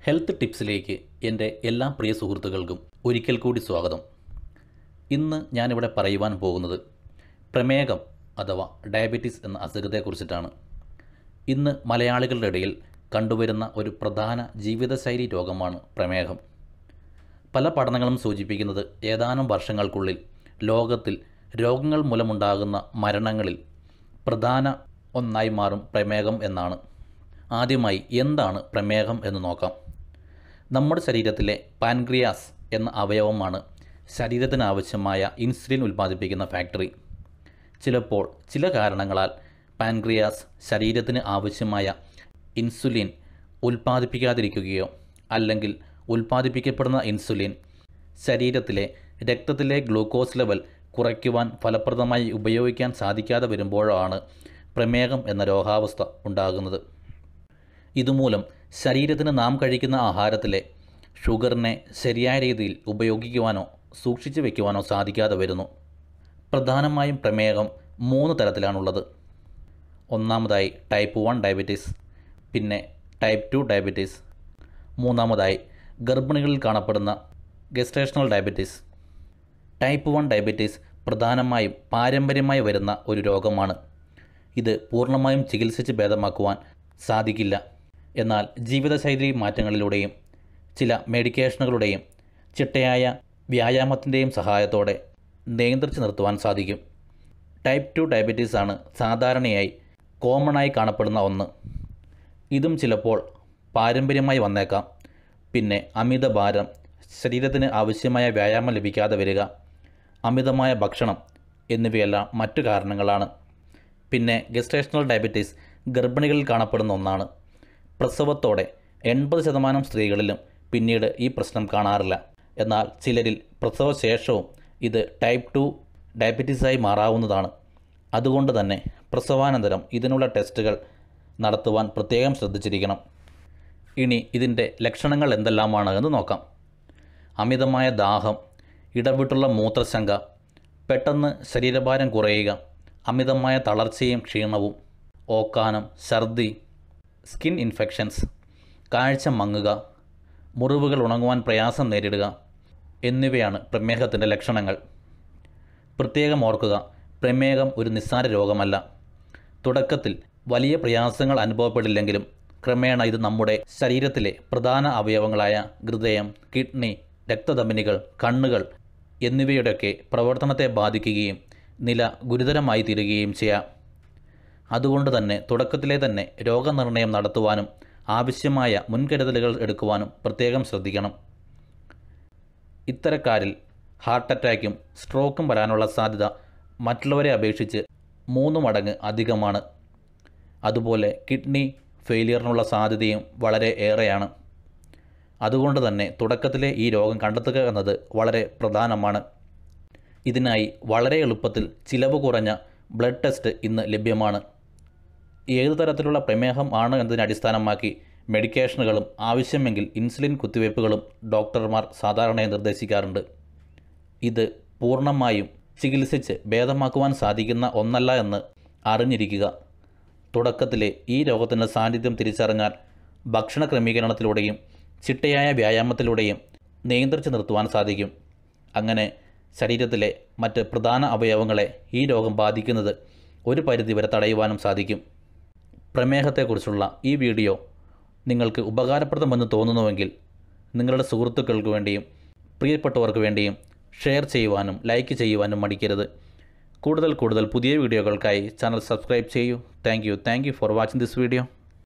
Health ടിപ്സിലേക്ക് എൻ്റെ എല്ലാ പ്രിയ സുഹൃത്തുക്കൾക്കും ഒരിക്കൽ കൂടി സ്വാഗതം. ഇന്ന് ഞാനിവിടെ പറയുവാൻ പോകുന്നത് പ്രമേഹം അഥവാ ഡയബറ്റീസ് എന്ന അസുഖത്തെക്കുറിച്ചിട്ടാണ്. ഇന്ന് മലയാളികളുടെ ഇടയിൽ കണ്ടുവരുന്ന ഒരു പ്രധാന ജീവിതശൈലി രോഗമാണ് പ്രമേഹം. പല പഠനങ്ങളും സൂചിപ്പിക്കുന്നത് ഏതാനും വർഷങ്ങൾക്കുള്ളിൽ ലോകത്തിൽ രോഗങ്ങൾ മൂലമുണ്ടാകുന്ന മരണങ്ങളിൽ പ്രധാന ഒന്നായി മാറും പ്രമേഹം എന്നാണ്. ആദ്യമായി എന്താണ് പ്രമേഹം എന്ന് നോക്കാം. നമ്മുടെ ശരീരത്തിലെ പാൻക്രിയാസ് എന്ന അവയവമാണ് ശരീരത്തിന് ആവശ്യമായ ഇൻസുലിൻ ഉൽപ്പാദിപ്പിക്കുന്ന ഫാക്ടറി. ചിലപ്പോൾ ചില കാരണങ്ങളാൽ പാൻക്രിയാസ് ശരീരത്തിന് ആവശ്യമായ ഇൻസുലിൻ ഉൽപ്പാദിപ്പിക്കാതിരിക്കുകയോ അല്ലെങ്കിൽ ഉൽപ്പാദിപ്പിക്കപ്പെടുന്ന ഇൻസുലിൻ ശരീരത്തിലെ രക്തത്തിലെ ഗ്ലൂക്കോസ് ലെവൽ കുറയ്ക്കുവാൻ ഫലപ്രദമായി ഉപയോഗിക്കാൻ സാധിക്കാതെ വരുമ്പോഴാണ് പ്രമേഹം എന്ന രോഗാവസ്ഥ ഉണ്ടാകുന്നത്. ഇതുമൂലം ശരീരത്തിന് നാം കഴിക്കുന്ന ആഹാരത്തിലെ ഷുഗറിനെ ശരിയായ രീതിയിൽ ഉപയോഗിക്കുവാനോ സൂക്ഷിച്ചു വയ്ക്കുവാനോ സാധിക്കാതെ വരുന്നു. പ്രധാനമായും പ്രമേഹം 3 തരത്തിലാണുള്ളത്. ഒന്നാമതായി ടൈപ്പ് 1 ഡയബറ്റീസ്, പിന്നെ ടൈപ്പ് 2 ഡയബറ്റീസ്, മൂന്നാമതായി ഗർഭിണികളിൽ കാണപ്പെടുന്ന ഗെസ്റ്റേഷണൽ ഡയബറ്റീസ്. ടൈപ്പ് 1 ഡയബറ്റീസ് പ്രധാനമായും പാരമ്പര്യമായി വരുന്ന ഒരു രോഗമാണ്. ഇത് പൂർണ്ണമായും ചികിത്സിച്ച് ഭേദമാക്കുവാൻ സാധിക്കില്ല. എന്നാൽ ജീവിതശൈലി മാറ്റങ്ങളിലൂടെയും ചില മെഡിക്കേഷനുകളുടെയും ചിട്ടയായ വ്യായാമത്തിൻ്റെയും സഹായത്തോടെ നിയന്ത്രിച്ച് നിർത്തുവാൻ സാധിക്കും. ടൈപ്പ് 2 ഡയബറ്റീസ് ആണ് സാധാരണയായി കോമണായി കാണപ്പെടുന്ന ഒന്ന്. ഇതും ചിലപ്പോൾ പാരമ്പര്യമായി വന്നേക്കാം. പിന്നെ അമിതഭാരം, ശരീരത്തിന് ആവശ്യമായ വ്യായാമം ലഭിക്കാതെ വരിക, അമിതമായ ഭക്ഷണം എന്നിവയെല്ലാം മറ്റു കാരണങ്ങളാണ്. പിന്നെ ഗെസ്റ്റേഷണൽ ഡയബറ്റീസ് ഗർഭിണികളിൽ കാണപ്പെടുന്ന ഒന്നാണ്. പ്രസവത്തോടെ 80% സ്ത്രീകളിലും പിന്നീട് ഈ പ്രശ്നം കാണാറില്ല. എന്നാൽ ചിലരിൽ പ്രസവശേഷവും ഇത് ടൈപ്പ് 2 ഡയബറ്റീസായി മാറാവുന്നതാണ്. അതുകൊണ്ട് തന്നെ പ്രസവാനന്തരം ഇതിനുള്ള ടെസ്റ്റുകൾ നടത്തുവാൻ പ്രത്യേകം ശ്രദ്ധിച്ചിരിക്കണം. ഇനി ഇതിൻ്റെ ലക്ഷണങ്ങൾ എന്തെല്ലാമാണ് എന്ന് നോക്കാം. അമിതമായ ദാഹം, ഇടവിട്ടുള്ള മൂത്രശങ്ക, പെട്ടെന്ന് ശരീരഭാരം കുറയുക, അമിതമായ തളർച്ചയും ക്ഷീണവും, ഓക്കാനം, ഛർദി, സ്കിൻ ഇൻഫെക്ഷൻസ്, കാഴ്ച മങ്ങുക, മുറിവുകൾ ഉണങ്ങുവാൻ പ്രയാസം നേരിടുക എന്നിവയാണ് പ്രമേഹത്തിൻ്റെ ലക്ഷണങ്ങൾ. പ്രത്യേകം ഓർക്കുക, പ്രമേഹം ഒരു നിസ്സാര രോഗമല്ല. തുടക്കത്തിൽ വലിയ പ്രയാസങ്ങൾ അനുഭവപ്പെടില്ലെങ്കിലും ക്രമേണ ഇത് നമ്മുടെ ശരീരത്തിലെ പ്രധാന അവയവങ്ങളായ ഹൃദയം, കിഡ്നി, രക്തധമനികൾ, കണ്ണുകൾ എന്നിവയുടെയൊക്കെ പ്രവർത്തനത്തെ ബാധിക്കുകയും നില ഗുരുതരമായി തീരുകയും ചെയ്യാം. അതുകൊണ്ട് തന്നെ തുടക്കത്തിലെ തന്നെ രോഗനിർണയം നടത്തുവാനും ആവശ്യമായ മുൻകരുതലുകൾ എടുക്കുവാനും പ്രത്യേകം ശ്രദ്ധിക്കണം. ഇത്തരക്കാരിൽ ഹാർട്ട് അറ്റാക്കും സ്ട്രോക്കും വരാനുള്ള സാധ്യത മറ്റുള്ളവരെ അപേക്ഷിച്ച് 3 മടങ്ങ് അധികമാണ്. അതുപോലെ കിഡ്നി ഫെയിലിയറിനുള്ള സാധ്യതയും വളരെ ഏറെയാണ്. അതുകൊണ്ട് തന്നെ തുടക്കത്തിലെ ഈ രോഗം കണ്ടെത്തുക എന്നത് വളരെ പ്രധാനമാണ്. ഇതിനായി വളരെ എളുപ്പത്തിൽ ചിലവ് കുറഞ്ഞ ബ്ലഡ് ടെസ്റ്റ് ഇന്ന് ലഭ്യമാണ്. ഏതു തരത്തിലുള്ള പ്രമേഹം ആണ് എന്നതിനെ അടിസ്ഥാനമാക്കി മെഡിക്കേഷനുകളും ആവശ്യമെങ്കിൽ ഇൻസുലിൻ കുത്തിവയ്പ്പുകളും ഡോക്ടർമാർ സാധാരണയായി നിർദ്ദേശിക്കാറുണ്ട്. ഇത് പൂർണ്ണമായും ചികിത്സിച്ച് ഭേദമാക്കുവാൻ സാധിക്കുന്ന ഒന്നല്ല എന്ന് അറിഞ്ഞിരിക്കുക. തുടക്കത്തിലെ ഈ രോഗത്തിൻ്റെ സാന്നിധ്യം തിരിച്ചറിഞ്ഞാൽ ഭക്ഷണ ക്രമീകരണത്തിലൂടെയും ചിട്ടയായ വ്യായാമത്തിലൂടെയും നിയന്ത്രിച്ച് നിർത്തുവാൻ സാധിക്കും. അങ്ങനെ ശരീരത്തിലെ മറ്റ് പ്രധാന അവയവങ്ങളെ ഈ രോഗം ബാധിക്കുന്നത് ഒരു പരിധിവരെ തടയുവാനും സാധിക്കും. പ്രമേഹത്തെക്കുറിച്ചുള്ള ഈ വീഡിയോ നിങ്ങൾക്ക് ഉപകാരപ്രദമെന്ന് തോന്നുന്നുവെങ്കിൽ നിങ്ങളുടെ സുഹൃത്തുക്കൾക്ക് വേണ്ടിയും പ്രിയപ്പെട്ടവർക്ക് വേണ്ടിയും ഷെയർ ചെയ്യുവാനും ലൈക്ക് ചെയ്യുവാനും മടിക്കരുത്. കൂടുതൽ പുതിയ വീഡിയോകൾക്കായി ചാനൽ സബ്സ്ക്രൈബ് ചെയ്യൂ. Thank you for watching this video.